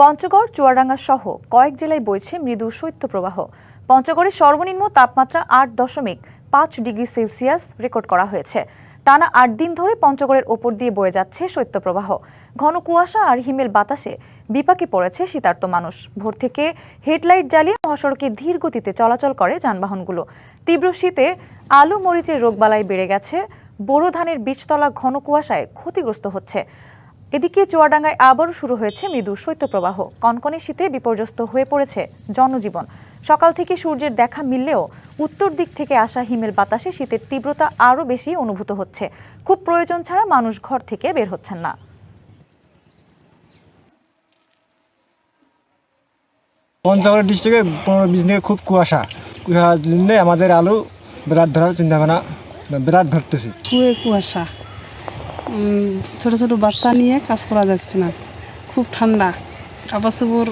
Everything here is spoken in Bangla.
পঞ্চগড়, চুয়াডাঙ্গা সহ কয়েক জেলায় বইছে মৃদু শৈত্যপ্রবাহ। পঞ্চগড়ে সর্বনিম্ন তাপমাত্রা ৮.৫ ডিগ্রি সেলসিয়াস রেকর্ড করা হয়েছে। টানা ৮ দিন ধরে পঞ্চগড়ের ওপর দিয়ে বয়ে যাচ্ছে শৈত্যপ্রবাহ। ঘন কুয়াশা আর হিমেল বাতাসে বিপাকে পড়েছে শীতার্ত মানুষ। ভোর থেকে হেডলাইট জ্বালিয়ে মহাসড়কে ধীর গতিতে চলাচল করে যানবাহনগুলো। তীব্র শীতে আলু মরিচের রোগবালাই বেড়ে গেছে। বোরো ধানের বীজতলা ঘন কুয়াশায় ক্ষতিগ্রস্ত হচ্ছে। এদিকে চুয়াডাঙ্গায় আবারও শুরু হয়েছে মৃদু শৈত্যপ্রবাহ। কনকনে শীতে বিপর্যস্ত হয়ে পড়েছে জনজীবন। সকাল থেকে সূর্যের দেখা মিললেও উত্তর দিক থেকে আসা হিমেল বাতাসে শীতের তীব্রতা আরও বেশি অনুভূত হচ্ছে। খুব প্রয়োজন ছাড়া মানুষ ঘর থেকে বের হচ্ছেন না। পঞ্চগড় ডিস্ট্রিক্টে 15-20 দিনে খুব কুয়াশার জন্য আমাদের আলু বিরাট ধরার চিন্তাভাবনা বিরাট ধরতেছি। খুবই কুয়াশা, ছোট ছোট বাচ্চা নিয়ে কাজ করা যাচ্ছে না, খুব ঠান্ডা, কাপড় চোপড়